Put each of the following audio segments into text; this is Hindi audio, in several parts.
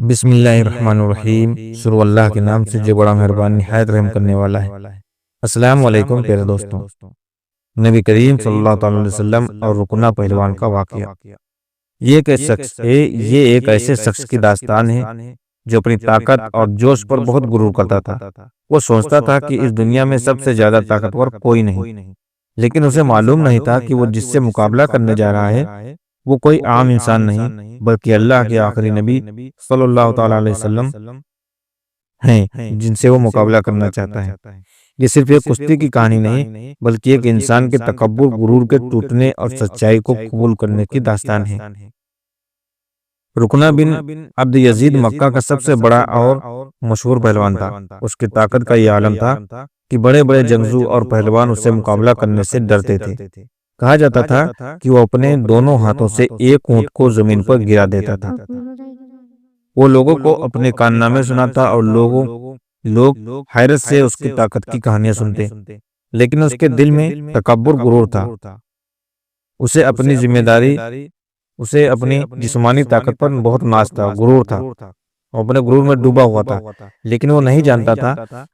बिस्मिल्लाहिर्रहमानिर्रहीम। शुरू अल्लाह के नाम से जो बड़ा मेहरबान निहायत रहम करने वाला है। अस्सलाम वालेकुम प्यारे दोस्तों। नबी करीम सल्लल्लाहु अलैहि वसल्लम और रुकना पहलवान का वाकया। ये एक ऐसे शख्स की दास्तान है जो अपनी ताकत और जोश पर बहुत गुरूर करता था। वो सोचता था कि इस दुनिया में सबसे ज्यादा ताकतवर कोई नहीं, लेकिन उसे मालूम नहीं था कि वो जिससे मुकाबला करने जा रहा है वो कोई आम इंसान नहीं, बल्कि अल्लाह के आखिरी नबी सल्लल्लाहु ताला अलैहि वसल्लम हैं, जिनसे वो मुकाबला करना चाहता है। ये सिर्फ एक कुश्ती की कहानी नहीं, बल्कि एक इंसान के तकब्बुर, गुरूर के टूटने और सच्चाई को कबूल करने की दास्तान है। रुकना बिन अब्द यजीद मक्का का सबसे बड़ा और मशहूर पहलवान था। उसकी ताकत का यह आलम था कि बड़े बड़े जंगजू और पहलवान उससे मुकाबला करने से डरते थे। कहा जाता था कि वो अपने दोनों हाथों से एक ऊंट को जमीन पर गिरा देता था। वो लोगों को अपने कारनामे सुनाता और लोग हैरत से उसकी ताकत की कहानियां सुनते, लेकिन उसके दिल में तकब्बुर, गुरूर था। उसे अपनी जिम्मेदारी उसे अपनी जिस्मानी ताकत पर बहुत नाज था, गुरूर था। वो अपने गुरूर में डूबा हुआ था, लेकिन वो नहीं जानता था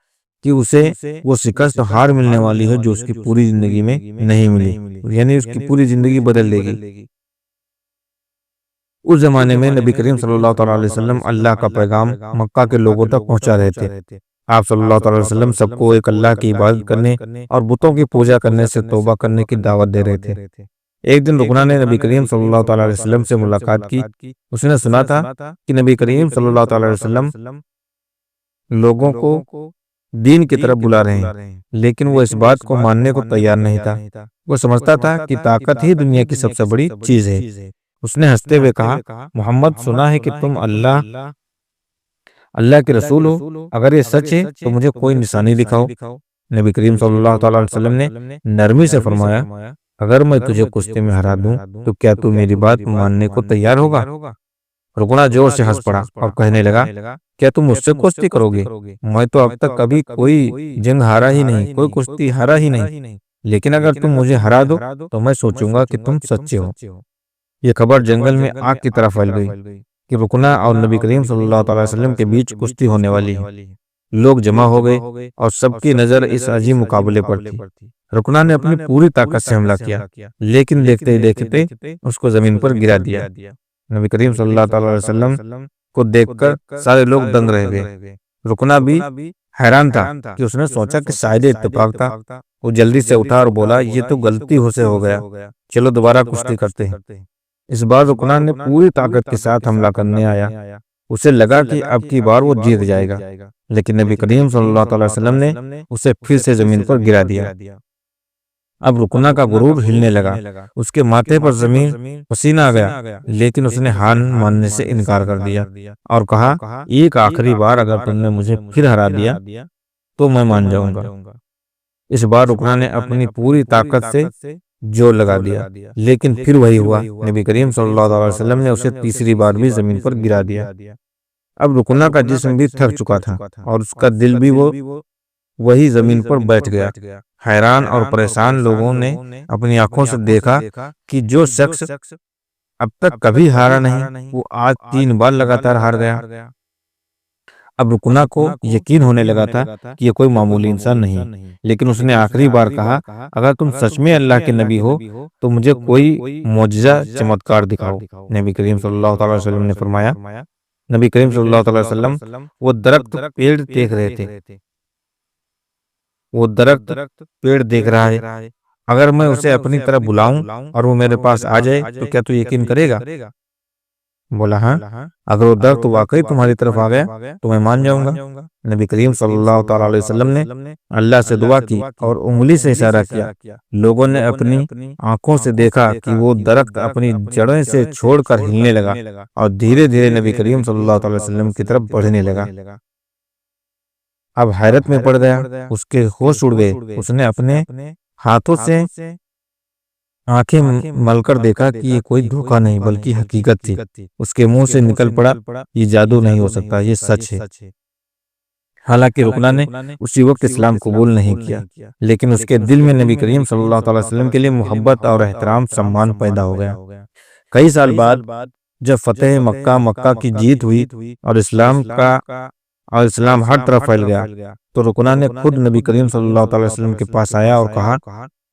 कि उसे वो शिकस्त हार मिलने वाली है जो उसकी पूरी जिंदगी में नहीं मिली, यानी उसकी पूरी जिंदगी बदल देगी। उस जमाने में नबी करीम सल्लल्लाहु अलैहि वसल्लम अल्लाह का पैगाम मक्का के लोगों तक पहुंचा रहे थे। आप सल्लल्लाहु अलैहि वसल्लम सबको एक अल्लाह की इबादत करने और बुतों की पूजा करने से तौबा करने की दावत दे रहे थे। एक दिन रुकना ने नबी करीम सल्लल्लाहु अलैहि वसल्लम से मुलाकात की। उसने सुना था कि नबी करीम सल्लल्लाहु अलैहि वसल्लम लोगों को दीन की तरफ बुला रहे हैं, लेकिन वो इस बात को मानने को तैयार नहीं था। वो समझता था कि ताकत ही दुनिया की सबसे बड़ी चीज है। उसने हंसते हुए कहा, मोहम्मद, सुना है कि तुम अल्लाह के रसूल हो। अगर ये सच है तो मुझे कोई निशानी दिखाओ। नबी करीम सल्लल्लाहु अलैहि वसल्लम ने नरमी से फरमाया, अगर मैं तुझे कुश्ती में हरा दूं तो क्या तू मेरी बात मानने को तैयार होगा? रुकना जोर से हंस पड़ा और कहने लगा, क्या तुम मुझसे कुश्ती करोगे? मैं तो अब तक कभी कोई जंग हारा ही नहीं, कोई कुश्ती हारा ही नहीं, लेकिन अगर तुम मुझे हरा दो तो मैं सोचूंगा कि तुम सच्चे हो। ये खबर जंगल में आग की तरह फैल गई कि रुकना और नबी करीम सल्लल्लाहु अलैहि वसल्लम के बीच कुश्ती होने वाली है। लोग जमा हो गए और सबकी नजर इस अजीब मुकाबले पर थी। रुकना ने अपनी पूरी ताकत से हमला किया, लेकिन देखते ही देखते उसको जमीन पर गिरा दिया। नबी करीम सल्लल्लाहु अलैहि वसल्लम को देखकर सारे लोग दंग रह गए। रुकना भी हैरान था कि उसने सोचा कि शायद इत्तेफाक था। वो जल्दी से उठा और बोला, ये तो गलती हो से हो गया, चलो दोबारा कुश्ती करते हैं। इस बार रुकना ने पूरी ताकत के साथ हमला करने आया। उसे लगा कि अब की बार वो जीत जाएगा, लेकिन नबी करीम सल्लल्लाहु अलैहि वसल्लम ने उसे फिर से जमीन पर गिरा दिया। अब रुकना का गुरूर हिलने लगा। उसके माथे पर जमीन पसीना आ गया, लेकिन उसने हार मानने से इनकार कर दिया और कहा, एक आखिरी बार अगर तुमने मुझे फिर हरा दिया तो मैं मान जाऊंगा। इस बार रुकना ने अपनी पूरी ताकत से जोर लगा दिया, लेकिन फिर वही हुआ। नबी करीम सल्लल्लाहु अलैहि वसल्लम ने उसे तीसरी बार भी जमीन पर गिरा दिया। अब रुकना का जिस्म भी थक चुका था और उसका दिल भी वही जमीन पर बैठ गया। हैरान और परेशान लोगों ने अपनी आंखों से देखा कि जो शख्स अब तक कभी हारा नहीं, वो आज 3 बार लगातार हार गया। अब रुकना को यकीन होने लगा था कि ये कोई मामूली इंसान नहीं, लेकिन उसने आखिरी बार कहा, अगर तुम सच में अल्लाह के नबी हो तो मुझे कोई मौजज़ा चमत्कार दिखाओ। नबी करीम सल्लल्लाहु अलैहि वसल्लम ने फरमाया, नबी करीम सल्लल्लाहु अलैहि वसल्लम वो दरख्त पेड़ देख रहे थे। वो दरख्त पेड़ देख रहा है। अगर मैं उसे अपनी तरफ बुलाऊं और वो मेरे पास आ जाए तो क्या तू यकीन करेगा? बोला, हाँ, अगर वो दर्द तो वाकई तुम्हारी तरफ आ गया तो मैं मान जाऊंगा। नबी करीम सल्लल्लाहु अलैहि वसल्लम ने अल्लाह से दुआ की और उंगली से इशारा किया। लोगों ने अपनी आंखों से देखा कि वो दरख्त अपनी जड़ों से छोड़कर हिलने लगा और धीरे धीरे नबी करीम सल्लल्लाहु अलैहि वसल्लम की तरफ बढ़ने लगा। अब हैरत में पड़ गया, उसके होश उड़ गए। उसने अपने हाथों से आंखें मलकर देखा कि ये कोई धोखा नहीं बल्कि हकीकत थी। उसके मुंह से निकल पड़ा, ये जादू नहीं हो सकता, ये सच है। हालांकि रुकना ने उसी वक्त इस्लाम कबूल नहीं किया, लेकिन उसके दिल में नबी करीम सल्लल्लाहु अलैहि वसल्लम के लिए मोहब्बत और एहतराम, सम्मान पैदा हो गया। कई साल बाद जब फतेह मक्का मक्का की जीत हुई और इस्लाम हर तरफ फैल गया, तो रुकना ने खुद नबी करीम सल्लल्लाहु अलैहि वसल्लम के पास आया और कहा,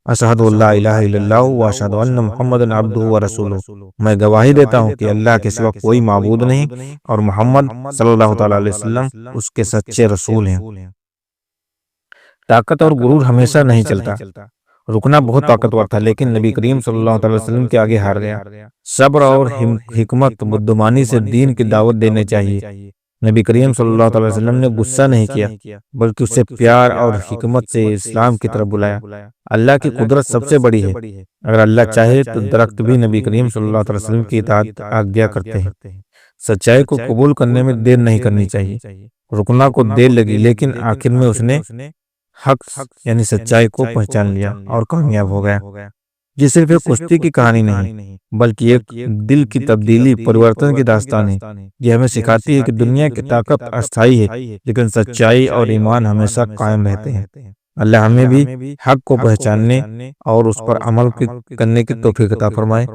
अशहदु अल्ला इलाहा इल्लल्लाह व अशहदु अन्न मुहम्मदन अब्दुहु व रसूलुहु, मैं गवाही देता हूँ कि अल्लाह के सिवा कोई माबूद नहीं और मोहम्मद सल्लल्लाहु ताला अलैहि वसल्लम उसके सच्चे रसूल हैं। ताकत और गुरूर हमेशा नहीं चलता। रुकना बहुत ताकतवर था, लेकिन नबी करीम सल्लल्लाहु अलैहि वसल्लम के आगे हार गया। सब्र और हिकमत बुद्धिमानी से दीन की दावत देने चाहिए। नबी करीम सल्लल्लाहु अलैहि वसल्लम ने गुस्सा नहीं किया, बल्कि उसे प्यार और हिकमत से इस्लाम की तरफ बुलाया। अल्लाह की कुदरत सबसे बड़ी है। अगर अल्लाह चाहे तो दरख्त भी नबी करीम सल्लल्लाहु अलैहि वसल्लम की इताअत आज्ञा करते हैं। सच्चाई को कबूल करने में देर नहीं करनी चाहिए। रुकना को देर लगी, लेकिन आखिर में उसने हक यानी सच्चाई को पहचान लिया और कामयाब हो गया। ये सिर्फ एक कुश्ती की कहानी नहीं, बल्कि एक दिल की तब्दीली परिवर्तन की दास्तान है। ये हमें सिखाती है कि दुनिया की ताकत अस्थायी है, लेकिन सच्चाई और ईमान हमेशा कायम रहते हैं। अल्लाह हमें भी हक को पहचानने और उस पर अमल करने की तौफीक अता फरमाए।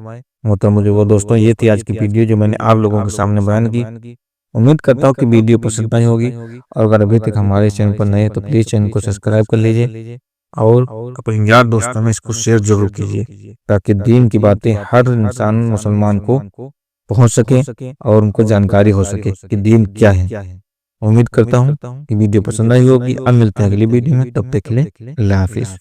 मुझे वो दोस्तों, ये थी आज की वीडियो जो मैंने आप लोगों के सामने बयान की। उम्मीद करता हूँ कि वीडियो पसंद आई होगी, और अगर अभी तक हमारे चैनल पर नए हैं तो प्लीज़ चैनल को सब्सक्राइब कर लीजिए और अपने यार दोस्तों में इसको शेयर जरूर कीजिए, ताकि दीन की बातें हर इंसान मुसलमान को पहुंच सके और उनको जानकारी हो सके कि दीन क्या है। उम्मीद करता हूँ कि वीडियो पसंद आई होगी। अब मिलते हैं अगली वीडियो में, तब तक के लिए अल्लाह हाफिज़।